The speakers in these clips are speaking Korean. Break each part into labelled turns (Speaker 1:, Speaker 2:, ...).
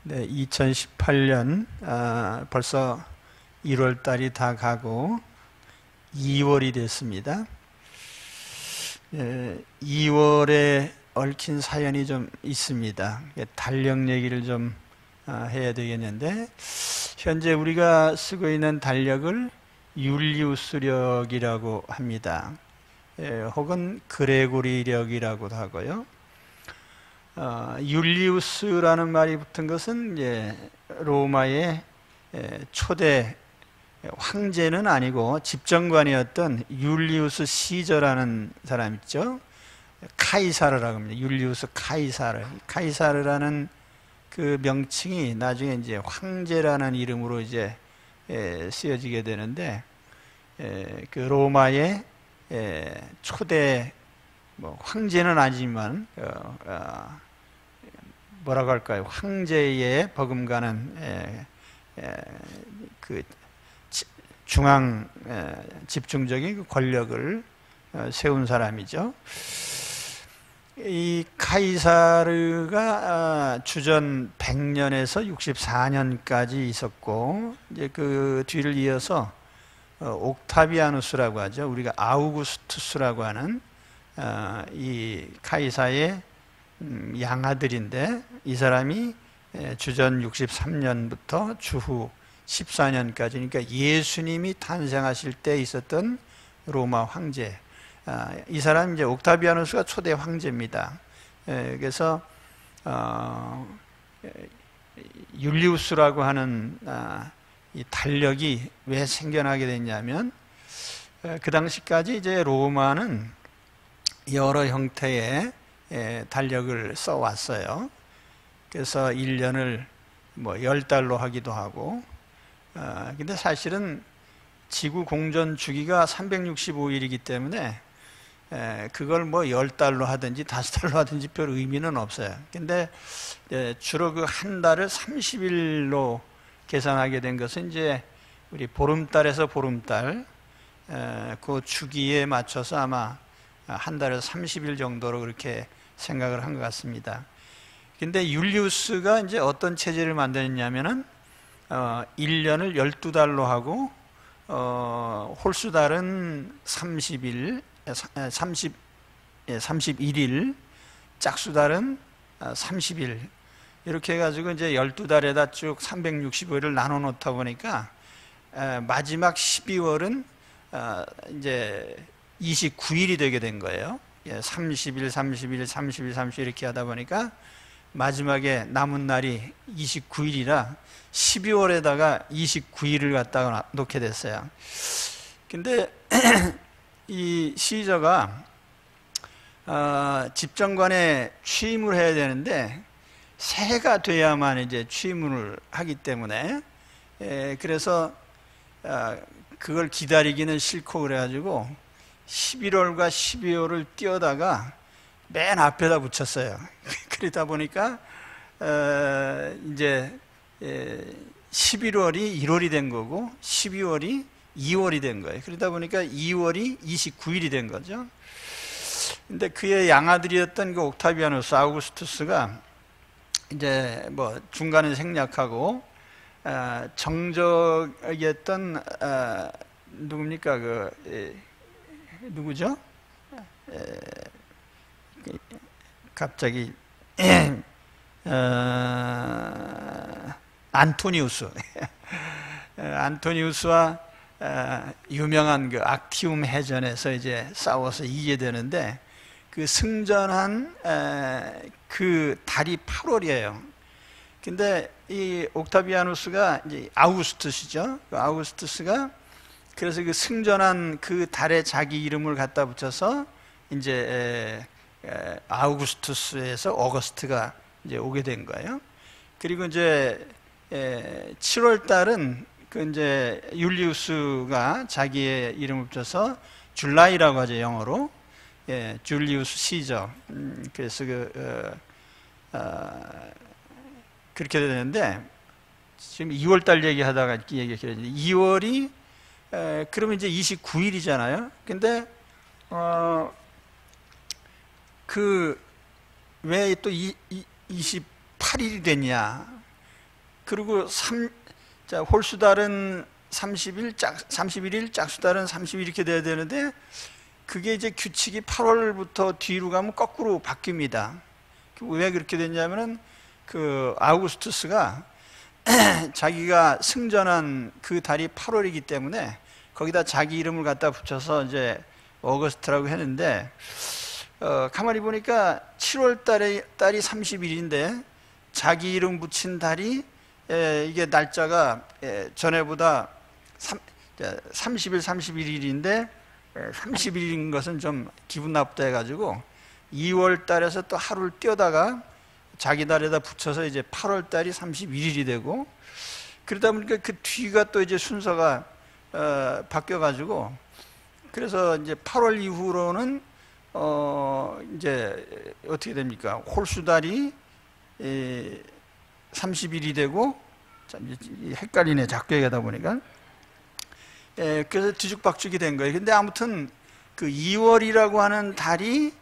Speaker 1: 네, 2018년 벌써 1월 달이 다 가고 2월이 됐습니다. 2월에 얽힌 사연이 좀 있습니다. 달력 얘기를 좀 해야 되겠는데, 현재 우리가 쓰고 있는 달력을 율리우스력이라고 합니다. 혹은 그레고리력이라고도 하고요. 율리우스라는 말이 붙은 것은 이제 로마의 초대 황제는 아니고 집정관이었던 율리우스 시저라는 사람 있죠. 카이사르라고 합니다. 율리우스 카이사르. 카이사르라는 그 명칭이 나중에 이제 황제라는 이름으로 이제 쓰여지게 되는데, 그 로마의 초대 황제는 아니지만 뭐라고 할까요? 황제의 버금가는 그 중앙 집중적인 권력을 세운 사람이죠. 이 카이사르가 주전 100년에서 64년까지 있었고, 이제 그 뒤를 이어서 옥타비아누스라고 하죠. 우리가 아우구스투스라고 하는 이 카이사의 양아들인데, 이 사람이 주전 63년부터 주후 14년까지, 그러니까 예수님이 탄생하실 때 있었던 로마 황제, 이 사람이 이제 옥타비아누스가 초대 황제입니다. 그래서 율리우스라고 하는 이 달력이 왜 생겨나게 됐냐면, 그 당시까지 이제 로마는 여러 형태의 달력을 써왔어요. 그래서 1년을 10달로 하기도 하고, 근데 사실은 지구 공전 주기가 365일이기 때문에 그걸 10달로 하든지 5달로 하든지 별 의미는 없어요. 근데 주로 그 한 달을 30일로 계산하게 된 것은 이제 우리 보름달에서 보름달 그 주기에 맞춰서 아마 한 달에 30일 정도로 그렇게 생각을 한 것 같습니다. 근데 율리우스가 이제 어떤 체제를 만들었냐면은 1년을 12달로 하고 홀수달은 31일, 짝수달은 30일, 이렇게 해가지고 이제 12달에다 쭉 365일을 나눠 놓다 보니까 마지막 12월은 이제 29일이 되게 된 거예요. 30일, 30일, 30일, 30일 이렇게 하다 보니까 마지막에 남은 날이 29일이라 12월에다가 29일을 갖다가 놓게 됐어요. 근데 이 시저가 집정관에 취임을 해야 되는데 새해가 돼야만 이제 취임을 하기 때문에, 그래서 그걸 기다리기는 싫고 그래가지고 11월과 12월을 띄어다가 맨 앞에다 붙였어요. 그러다 보니까 이제 11월이 1월이 된 거고 12월이 2월이 된 거예요. 그러다 보니까 2월이 29일이 된 거죠. 근데 그의 양아들이었던 그 옥타비아누스 아우구스투스가 이제 중간에 생략하고 정적이었던 누굽니까? 누구죠? 갑자기 안토니우스 안토니우스와 유명한 그 악티움 해전에서 이제 싸워서 이기게 되는데, 그 승전한 그 달이 8월이에요. 근데 이 옥타비아누스가 이제 아우구스투스죠. 그 아우구스투스가 그래서 그 승전한 그 달에 자기 이름을 갖다 붙여서 이제 아우구스투스에서 어거스트가 이제 오게 된 거예요. 그리고 이제 7월 달은 그 이제 율리우스가 자기의 이름을 붙여서 줄라이라고 하죠, 영어로. 줄리우스 시저. 그래서 그렇게 되는데, 지금 2월 달 얘기하다가 얘기가 길어지는데, 2월이 그러면 이제 29일이잖아요. 근데 왜 또 28일이 됐냐? 그리고 홀수달은 30일, 31일, 짝수달은 30일 이렇게 돼야 되는데 그게 이제 규칙이 8월부터 뒤로 가면 거꾸로 바뀝니다. 왜 그렇게 됐냐면은 그 아우구스투스가 자기가 승전한 그 달이 8월이기 때문에 거기다 자기 이름을 갖다 붙여서 이제 어거스트라고 했는데 가만히 보니까 7월 달이 30일인데 자기 이름 붙인 달이 이게 날짜가 전에보다 30일, 31일인데 30일인 것은 좀 기분 나쁘다 해가지고 2월 달에서 또 하루를 띄어다가 자기 달에다 붙여서 이제 8월 달이 31일이 되고 그러다 보니까 그 뒤가 또 이제 순서가 바뀌어가지고 그래서 이제 8월 이후로는 이제 어떻게 됩니까? 홀수달이 30일이 되고 참 헷갈리네 자꾸 얘기하다 보니까 그래서 뒤죽박죽이 된 거예요. 근데 아무튼 그 2월이라고 하는 달이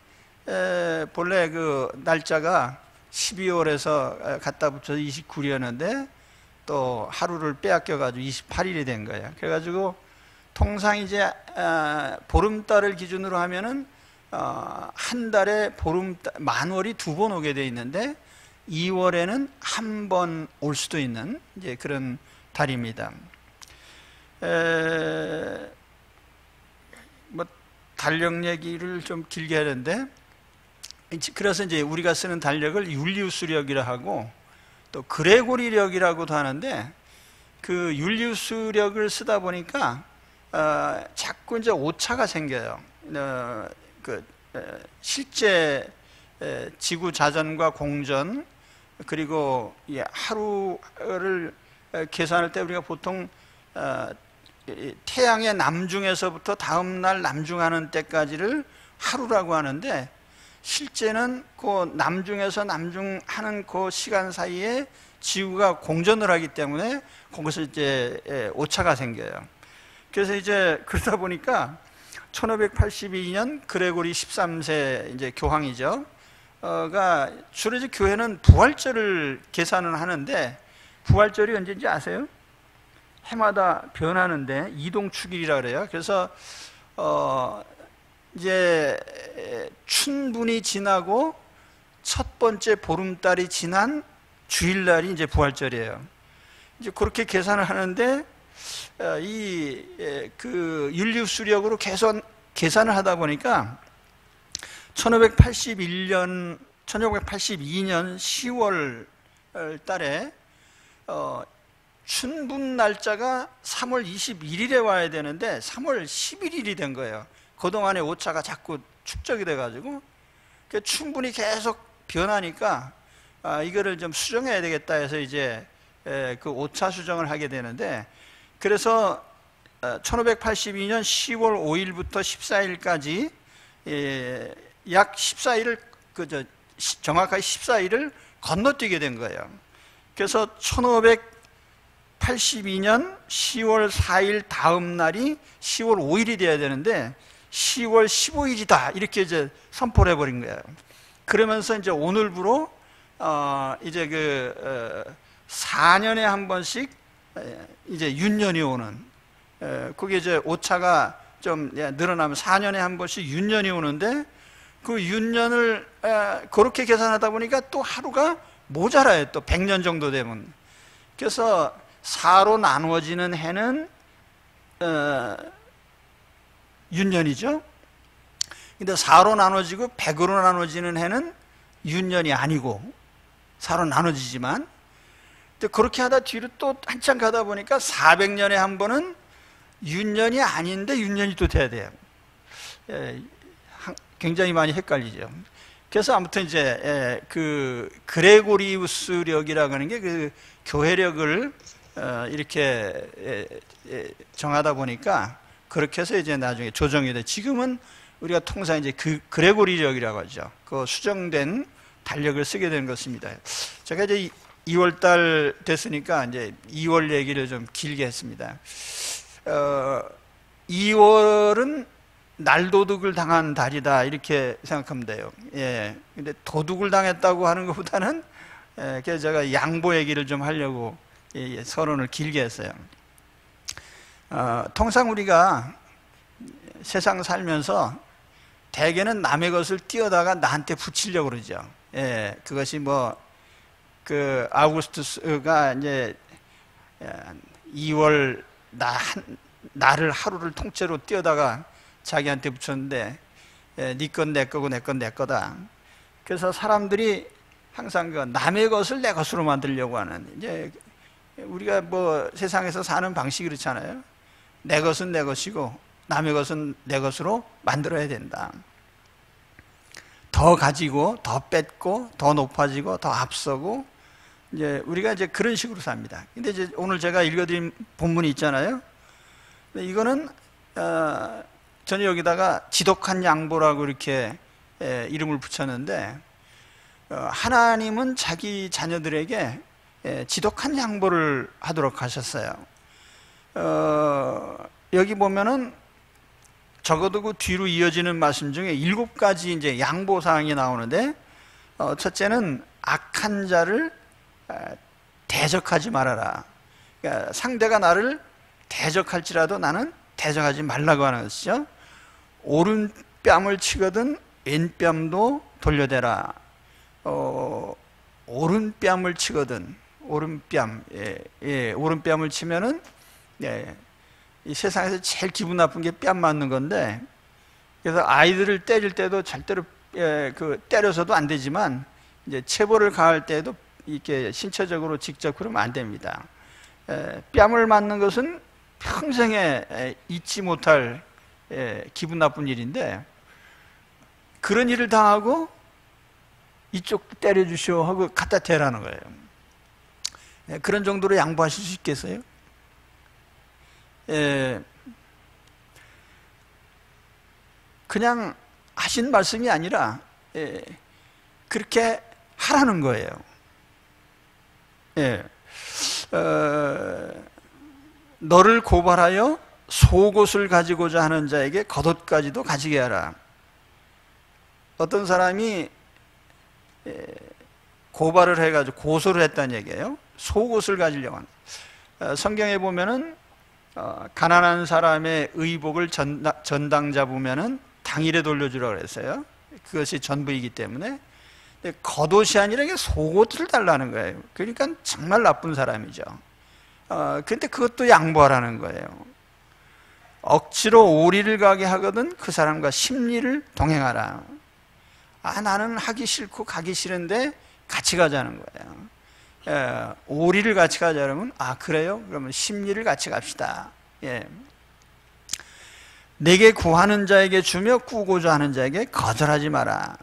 Speaker 1: 본래 그 날짜가 12월에서 갖다 붙여서 29일이었는데 또 하루를 빼앗겨 가지고 28일이 된 거예요. 그래가지고 통상 이제 보름달을 기준으로 하면은 한 달에 만월이 2번 오게 돼 있는데 2월에는 한 번 올 수도 있는 이제 그런 달입니다. 뭐 달력 얘기를 좀 길게 하는데 그래서 이제 우리가 쓰는 달력을 율리우스력이라 하고 또 그레고리력이라고도 하는데 그 율리우스력을 쓰다 보니까 자꾸 이제 오차가 생겨요. 실제 지구 자전과 공전 그리고 하루를 계산할 때 우리가 보통 태양의 남중에서부터 다음 날 남중하는 때까지를 하루라고 하는데 실제는 그 남중에서 남중하는 그 시간 사이에 지구가 공전을 하기 때문에 거기서 이제 오차가 생겨요. 그래서 이제 그러다 보니까 1582년 그레고리 13세 이제 교황이죠. 가 주로 이제 교회는 부활절을 계산을 하는데 부활절이 언제인지 아세요? 해마다 변하는데 이동축일이라 그래요. 그래서 이제 춘분이 지나고 첫 번째 보름달이 지난 주일날이 이제 부활절이에요. 이제 그렇게 계산을 하는데 그 율리우스력으로 계산을 하다 보니까 1982년 10월 달에 춘분 날짜가 3월 21일에 와야 되는데 3월 11일이 된 거예요. 그동안에 오차가 자꾸 축적이 돼가지고 춘분이 계속 변하니까 이거를 좀 수정해야 되겠다 해서 이제 그 오차 수정을 하게 되는데 그래서 1582년 10월 5일부터 14일까지 약 14일을 정확하게 14일을 건너뛰게 된 거예요. 그래서 1582년 10월 4일 다음 날이 10월 5일이 돼야 되는데 10월 15일이다 이렇게 이제 선포를 해버린 거예요. 그러면서 이제 오늘부로 이제 4년에 한 번씩 이제 윤년이 오는 그게 이제 오차가 좀 늘어나면 4년에 한 번씩 윤년이 오는데 그 윤년을 그렇게 계산하다 보니까 또 하루가 모자라요. 또 100년 정도 되면. 그래서 4로 나누어지는 해는 윤년이죠. 근데 4로 나눠지고 100으로 나눠지는 해는 윤년이 아니고 4로 나눠지지만 그렇게 하다 뒤로 또 한참 가다 보니까 400년에 한 번은 윤년이 아닌데 윤년이 또 돼야 돼요. 굉장히 많이 헷갈리죠. 그래서 아무튼 이제 그 그레고리우스력이라고 하는 게 그 교회력을 이렇게 정하다 보니까 그렇게 해서 이제 나중에 조정이 돼. 지금은 우리가 통상 이제 그 그레고리력이라고 하죠. 그 수정된 달력을 쓰게 된 것입니다. 제가 이제 2월 달 됐으니까 이제 2월 얘기를 좀 길게 했습니다. 2월은 날도둑을 당한 달이다 이렇게 생각하면 돼요. 예. 근데 도둑을 당했다고 하는 것보다는 그래서 제가 양보 얘기를 좀 하려고 서론을 길게 했어요. 통상 우리가 세상 살면서 대개는 남의 것을 띄어다가 나한테 붙이려고 그러죠. 그것이 그 아우구스투스가 이제 2월 나를 하루를 통째로 띄어다가 자기한테 붙였는데, 네 건 내 거고 내 건 내 거다. 그래서 사람들이 항상 그 남의 것을 내 것으로 만들려고 하는, 이제 우리가 세상에서 사는 방식이 그렇잖아요. 내 것은 내 것이고 남의 것은 내 것으로 만들어야 된다. 더 가지고 더 뺏고 더 높아지고 더 앞서고, 이제 우리가 이제 그런 식으로 삽니다. 근데 이제 오늘 제가 읽어드린 본문이 있잖아요. 이거는 저는 여기다가 지독한 양보라고 이렇게 이름을 붙였는데, 하나님은 자기 자녀들에게 지독한 양보를 하도록 하셨어요. 여기 보면은 적어도 그 뒤로 이어지는 말씀 중에 7가지 이제 양보 사항이 나오는데, 첫째는 악한 자를 대적하지 말아라. 그러니까 상대가 나를 대적할지라도 나는 대적하지 말라고 하는 것이죠. 오른뺨을 치거든 왼뺨도 돌려대라. 오른뺨을 치거든, 오른뺨을 치면은, 이 세상에서 제일 기분 나쁜 게 뺨 맞는 건데, 그래서 아이들을 때릴 때도 절대로 때려서도 안 되지만, 이제 체벌을 가할 때도 이렇게 신체적으로 직접 그러면 안 됩니다. 뺨을 맞는 것은 평생에 잊지 못할 기분 나쁜 일인데, 그런 일을 당하고 이쪽도 때려주시오 하고 갖다 대라는 거예요. 그런 정도로 양보하실 수 있겠어요? 그냥 하신 말씀이 아니라 그렇게 하라는 거예요. 너를 고발하여 속옷을 가지고자 하는 자에게 겉옷까지도 가지게 하라. 어떤 사람이 고발을 해가지고 고소를 했다는 얘기예요. 속옷을 가지려고 하는. 성경에 보면은 가난한 사람의 의복을 전당 잡으면은 당일에 돌려주라고 그랬어요. 그것이 전부이기 때문에. 근데 겉옷이 아니라 이게 속옷을 달라는 거예요. 그러니까 정말 나쁜 사람이죠. 근데 그것도 양보하라는 거예요. 억지로 오리를 가게 하거든 그 사람과 심리를 동행하라. 나는 하기 싫고 가기 싫은데 같이 가자는 거예요. 오리를 같이 가자 그러면, 그래요? 그러면 심리를 같이 갑시다. 내게 구하는 자에게 주며 꾸고자 하는 자에게 거절하지 마라.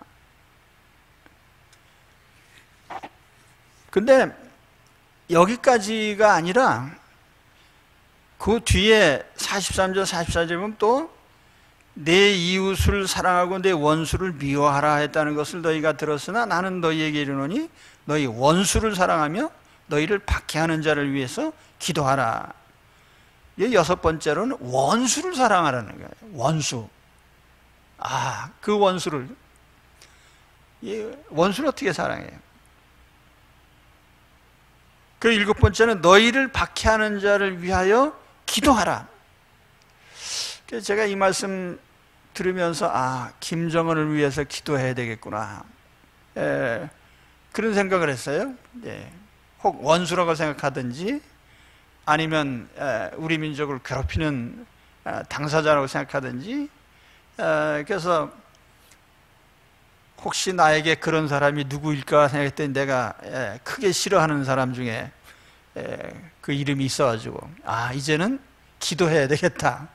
Speaker 1: 근데 여기까지가 아니라 그 뒤에 43절 44절 보면 또 내 이웃을 사랑하고 내 원수를 미워하라 했다는 것을 너희가 들었으나 나는 너희에게 이르노니 너희 원수를 사랑하며 너희를 박해하는 자를 위해서 기도하라. 여섯 번째로는 원수를 사랑하라는 거예요. 원수. 그 원수를 어떻게 사랑해요? 그 7번째는 너희를 박해하는 자를 위하여 기도하라. 그래서 제가 이 말씀 들으면서 김정은을 위해서 기도해야 되겠구나, 그런 생각을 했어요. 혹 원수라고 생각하든지 아니면 우리 민족을 괴롭히는 당사자라고 생각하든지, 그래서 혹시 나에게 그런 사람이 누구일까 생각했더니 내가 크게 싫어하는 사람 중에 그 이름이 있어가지고 이제는 기도해야 되겠다.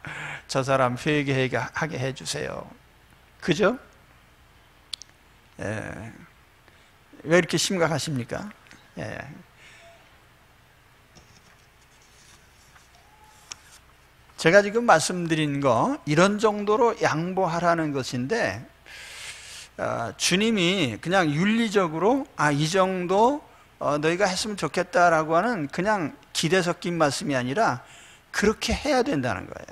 Speaker 1: 저 사람 회개하게 해주세요. 그죠? 왜 이렇게 심각하십니까? 제가 지금 말씀드린 거 이런 정도로 양보하라는 것인데, 주님이 그냥 윤리적으로 이 정도 너희가 했으면 좋겠다라고 하는 그냥 기대 섞인 말씀이 아니라 그렇게 해야 된다는 거예요.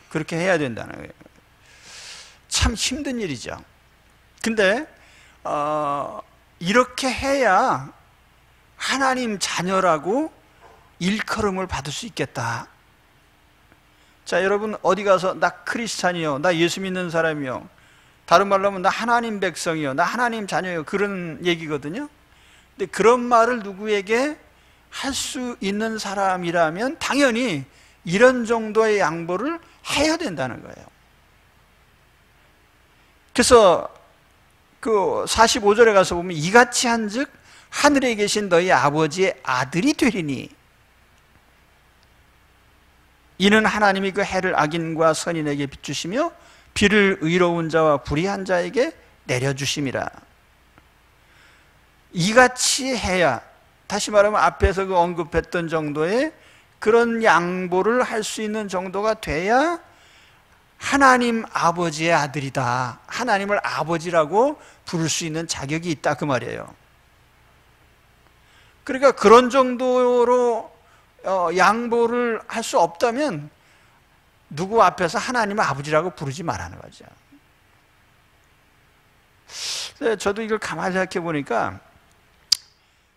Speaker 1: 그렇게 해야 된다는 거예요. 참 힘든 일이죠. 근데 이렇게 해야 하나님 자녀라고 일컬음을 받을 수 있겠다. 자, 여러분 어디 가서 나 크리스찬이요, 나 예수 믿는 사람이요, 다른 말로 하면 나 하나님 백성이요, 나 하나님 자녀요, 그런 얘기거든요. 근데 그런 말을 누구에게 할 수 있는 사람이라면 당연히 이런 정도의 양보를 해야 된다는 거예요. 그래서 그 45절에 가서 보면 이같이 한즉 하늘에 계신 너희 아버지의 아들이 되리니 이는 하나님이 그 해를 악인과 선인에게 비추시며 비를 의로운 자와 불의한 자에게 내려주심이라. 이같이 해야, 다시 말하면 앞에서 그 언급했던 정도의 그런 양보를 할 수 있는 정도가 돼야 하나님 아버지의 아들이다, 하나님을 아버지라고 부를 수 있는 자격이 있다, 그 말이에요. 그러니까 그런 정도로 양보를 할 수 없다면 누구 앞에서 하나님을 아버지라고 부르지 말라는 거죠. 저도 이걸 가만히 생각해 보니까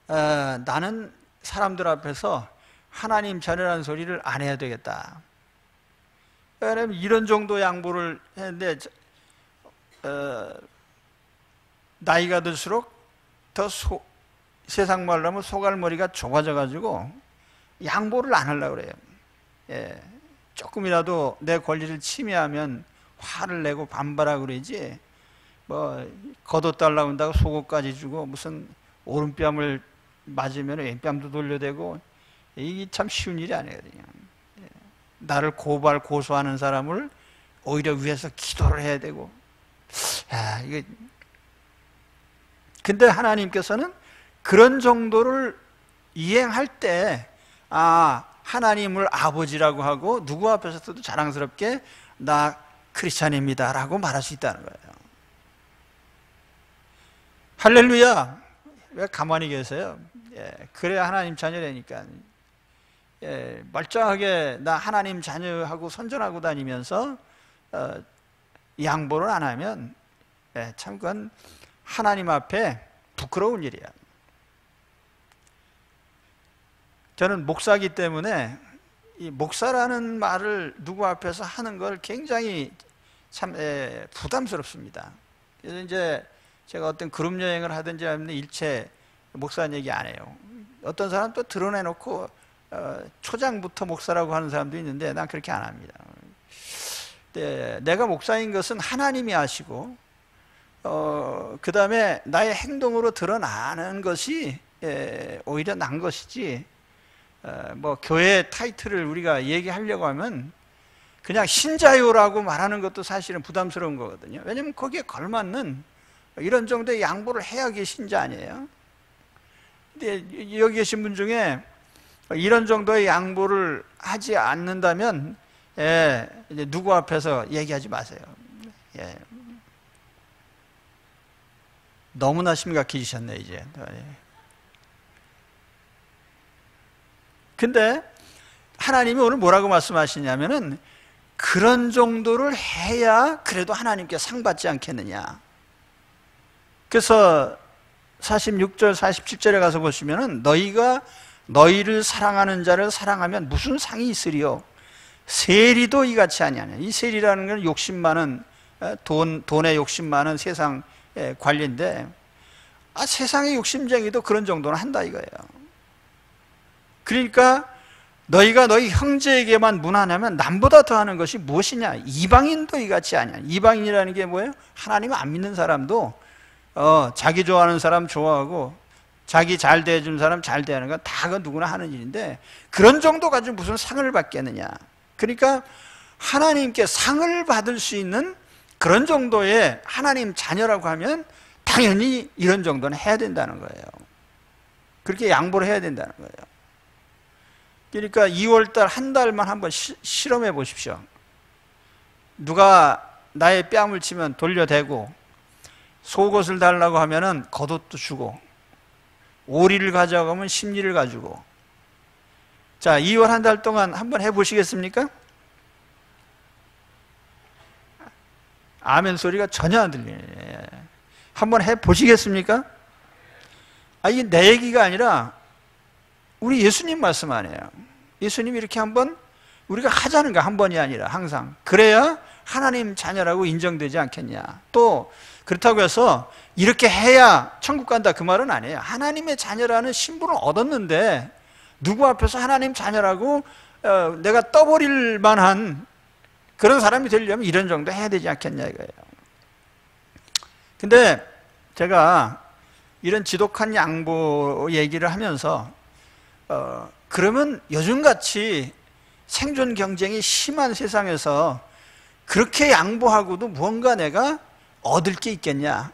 Speaker 1: 나는 사람들 앞에서 하나님 자녀라는 소리를 안 해야 되겠다. 왜냐하면 이런 정도 양보를 했는데 나이가 들수록 더 세상 말로 하면 소갈머리가 좁아져 가지고 양보를 안 하려고 그래요. 예, 조금이라도 내 권리를 침해하면 화를 내고 반발하고 그러지, 뭐 걷어달라고 한다고 속옷까지 주고 무슨 오른뺨을 맞으면 왼뺨도 돌려대고, 이게 참 쉬운 일이 아니거든요. 나를 고소하는 사람을 오히려 위해서 기도를 해야 되고, 이게. 근데 하나님께서는 그런 정도를 이행할 때, 하나님을 아버지라고 하고 누구 앞에서도 자랑스럽게 나 크리스찬입니다 라고 말할 수 있다는 거예요. 할렐루야. 왜 가만히 계세요? 그래야 하나님 자녀라니까. 멀쩡하게 나 하나님 자녀하고 선전하고 다니면서 양보를 안 하면 참 그건 하나님 앞에 부끄러운 일이야. 저는 목사이기 때문에 이 목사라는 말을 누구 앞에서 하는 걸 굉장히 참 부담스럽습니다. 그래서 이제 제가 어떤 그룹 여행을 하든지 하면 일체 목사 얘기 안 해요. 어떤 사람 또 드러내놓고 초장부터 목사라고 하는 사람도 있는데 난 그렇게 안 합니다. 내가 목사인 것은 하나님이 아시고 그 다음에 나의 행동으로 드러나는 것이 오히려 난 것이지, 뭐 교회 타이틀을 우리가 얘기하려고 하면 그냥 신자요라고 말하는 것도 사실은 부담스러운 거거든요. 왜냐하면 거기에 걸맞는 이런 정도의 양보를 해야 그게 신자 아니에요. 근데 여기 계신 분 중에 이런 정도의 양보를 하지 않는다면 이제 누구 앞에서 얘기하지 마세요. 너무나 심각해지셨네 이제. 근데 하나님이 오늘 뭐라고 말씀하시냐면은 그런 정도를 해야 그래도 하나님께 상 받지 않겠느냐. 그래서 46절 47절에 가서 보시면은 너희가 너희를 사랑하는 자를 사랑하면 무슨 상이 있으리요? 세리도 이같이 아니하냐. 이 세리라는 건 욕심 많은 돈에 욕심 많은 세상 관리인데, 세상의 욕심쟁이도 그런 정도는 한다 이거예요. 그러니까 너희가 너희 형제에게만 무난하면 남보다 더하는 것이 무엇이냐? 이방인도 이같이 아니야. 이방인이라는 게 뭐예요? 하나님 안 믿는 사람도 자기 좋아하는 사람 좋아하고 자기 잘 대해준 사람 잘 대하는 건 다 그 누구나 하는 일인데 그런 정도 가지고 무슨 상을 받겠느냐. 그러니까 하나님께 상을 받을 수 있는 그런 정도의 하나님 자녀라고 하면 당연히 이런 정도는 해야 된다는 거예요. 그렇게 양보를 해야 된다는 거예요. 그러니까 2월달 한 달만 한번 실험해 보십시오. 누가 나의 뺨을 치면 돌려대고, 속옷을 달라고 하면은 겉옷도 주고, 오리를 가져가면 심리를 가지고. 자, 2월 한 달 동안 한번 해보시겠습니까? 아멘 소리가 전혀 안 들리네. 한번 해보시겠습니까? 이게 내 얘기가 아니라 우리 예수님 말씀 아니에요. 예수님이 이렇게 한번 우리가 하자는 거 한 번이 아니라 항상 그래야 하나님 자녀라고 인정되지 않겠냐. 또 그렇다고 해서 이렇게 해야 천국 간다 그 말은 아니에요. 하나님의 자녀라는 신분을 얻었는데 누구 앞에서 하나님 자녀라고 내가 떠버릴 만한 그런 사람이 되려면 이런 정도 해야 되지 않겠냐 이거예요. 근데 제가 이런 지독한 양보 얘기를 하면서 그러면 요즘같이 생존 경쟁이 심한 세상에서 그렇게 양보하고도 무언가 내가 얻을 게 있겠냐?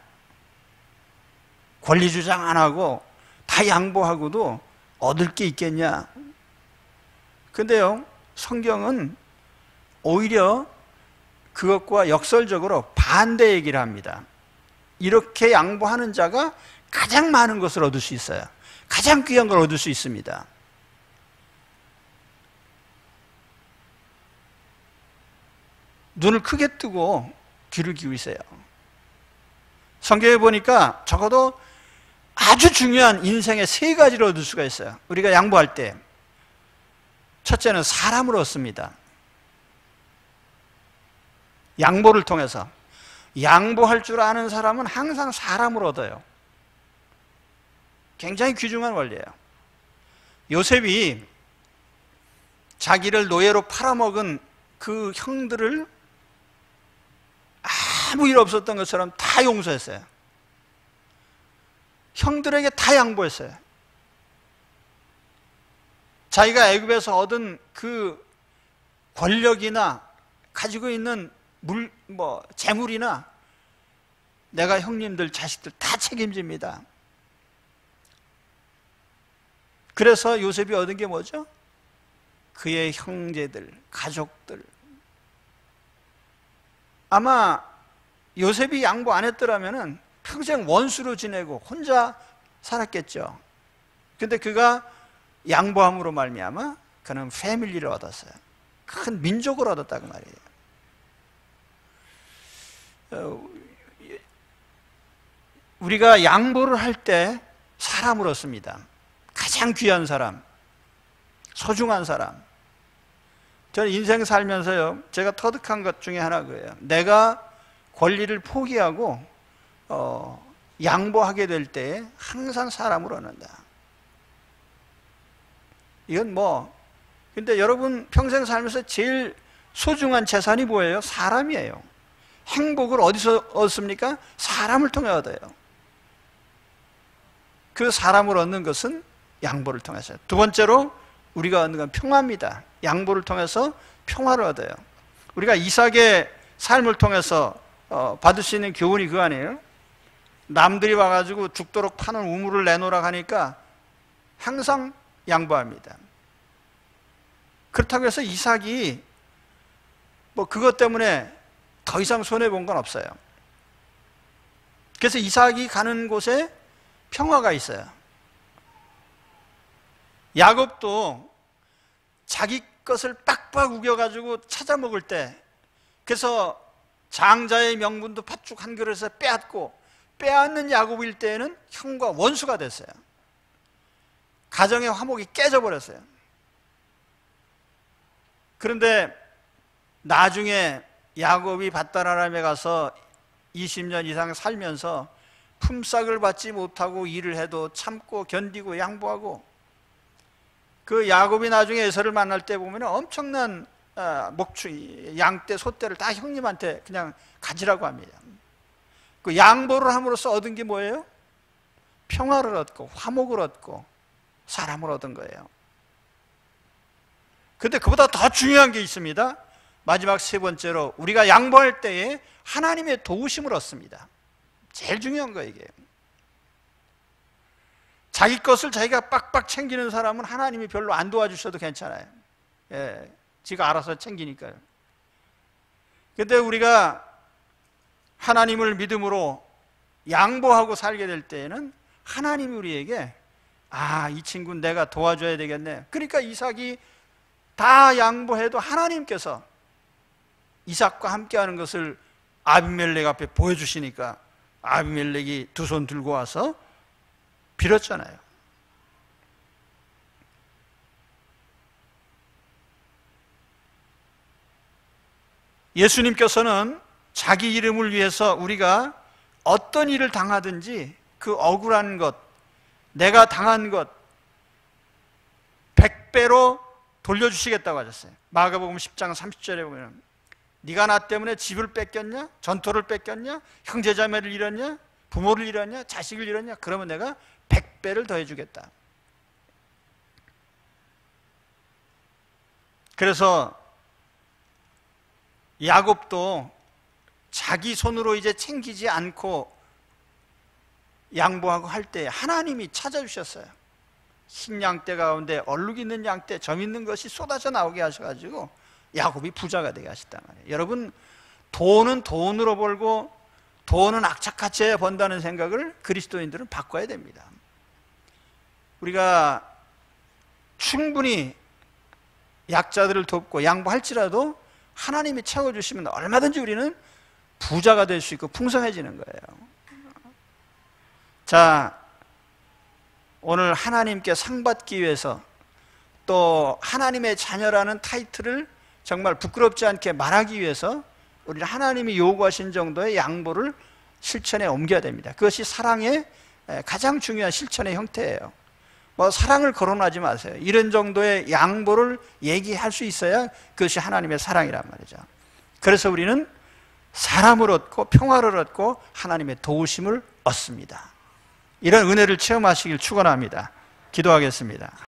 Speaker 1: 권리 주장 안 하고 다 양보하고도 얻을 게 있겠냐? 근데요, 성경은 오히려 그것과 역설적으로 반대 얘기를 합니다. 이렇게 양보하는 자가 가장 많은 것을 얻을 수 있어요. 가장 귀한 걸 얻을 수 있습니다. 눈을 크게 뜨고 귀를 기울이세요. 성경에 보니까 적어도 아주 중요한 인생의 세 가지를 얻을 수가 있어요. 우리가 양보할 때 첫째는 사람을 얻습니다. 양보를 통해서 양보할 줄 아는 사람은 항상 사람을 얻어요. 굉장히 귀중한 원리예요. 요셉이 자기를 노예로 팔아먹은 그 형들을 아무 일 없었던 것처럼 다 용서했어요. 형들에게 다 양보했어요. 자기가 애굽에서 얻은 그 권력이나 가지고 있는 재물이나 내가 형님들, 자식들 다 책임집니다. 그래서 요셉이 얻은 게 뭐죠? 그의 형제들, 가족들. 아마 요셉이 양보 안 했더라면 평생 원수로 지내고 혼자 살았겠죠. 근데 그가 양보함으로 말미암아 그는 패밀리를 얻었어요. 큰 민족을 얻었다고 말이에요. 우리가 양보를 할 때 사람을 얻습니다. 가장 귀한 사람, 소중한 사람. 저는 인생 살면서요, 제가 터득한 것 중에 하나 그래요. 내가 권리를 포기하고 양보하게 될 때 항상 사람을 얻는다. 이건 근데 여러분 평생 살면서 제일 소중한 재산이 뭐예요? 사람이에요. 행복을 어디서 얻습니까? 사람을 통해 얻어요. 그 사람을 얻는 것은 양보를 통해서요. 두 번째로 우리가 얻는 건 평화입니다. 양보를 통해서 평화를 얻어요. 우리가 이삭의 삶을 통해서 받을 수 있는 교훈이 그거 아니에요? 남들이 와가지고 죽도록 파는 우물을 내놓으라 하니까 항상 양보합니다. 그렇다고 해서 이삭이 그것 때문에 더 이상 손해본 건 없어요. 그래서 이삭이 가는 곳에 평화가 있어요. 야곱도 자기 것을 빡빡 우겨가지고 찾아 먹을 때, 그래서 장자의 명분도 팥죽 한 그릇에 빼앗고, 빼앗는 야곱일 때에는 형과 원수가 됐어요. 가정의 화목이 깨져버렸어요. 그런데 나중에 야곱이 밧다라람에 가서 20년 이상 살면서 품삯을 받지 못하고 일을 해도 참고 견디고 양보하고, 그 야곱이 나중에 에서를 만날 때 보면 엄청난 목축, 양떼, 소떼를 다 형님한테 그냥 가지라고 합니다. 그 양보를 함으로써 얻은 게 뭐예요? 평화를 얻고 화목을 얻고 사람을 얻은 거예요. 그런데 그보다 더 중요한 게 있습니다. 마지막 세 번째로 우리가 양보할 때에 하나님의 도우심을 얻습니다. 제일 중요한 거예요, 이게. 자기 것을 자기가 빡빡 챙기는 사람은 하나님이 별로 안 도와주셔도 괜찮아요. 예, 지가 알아서 챙기니까요. 그런데 우리가 하나님을 믿음으로 양보하고 살게 될 때에는 하나님이 우리에게 이 친구는 내가 도와줘야 되겠네. 그러니까 이삭이 다 양보해도 하나님께서 이삭과 함께하는 것을 아비멜렉 앞에 보여주시니까 아비멜렉이 두 손 들고 와서 빌었잖아요. 예수님께서는 자기 이름을 위해서 우리가 어떤 일을 당하든지 그 억울한 것, 내가 당한 것 100배로 돌려주시겠다고 하셨어요. 마가복음 10장 30절에 보면 네가 나 때문에 집을 뺏겼냐? 전토를 뺏겼냐? 형제자매를 잃었냐? 부모를 잃었냐? 자식을 잃었냐? 그러면 내가 100배를 더해주겠다. 그래서 야곱도 자기 손으로 이제 챙기지 않고 양보하고 할 때 하나님이 찾아주셨어요. 흰 양떼 가운데 얼룩 있는 양떼, 점 있는 것이 쏟아져 나오게 하셔가지고 야곱이 부자가 되게 하셨단 말이에요. 여러분, 돈은 돈으로 벌고 돈은 악착같이 번다는 생각을 그리스도인들은 바꿔야 됩니다. 우리가 충분히 약자들을 돕고 양보할지라도 하나님이 채워주시면 얼마든지 우리는 부자가 될 수 있고 풍성해지는 거예요. 자, 오늘 하나님께 상 받기 위해서 또 하나님의 자녀라는 타이틀을 정말 부끄럽지 않게 말하기 위해서 우리는 하나님이 요구하신 정도의 양보를 실천에 옮겨야 됩니다. 그것이 사랑의 가장 중요한 실천의 형태예요. 뭐 사랑을 거론하지 마세요. 이런 정도의 양보를 얘기할 수 있어야 그것이 하나님의 사랑이란 말이죠. 그래서 우리는 사람을 얻고 평화를 얻고 하나님의 도우심을 얻습니다. 이런 은혜를 체험하시길 축원합니다. 기도하겠습니다.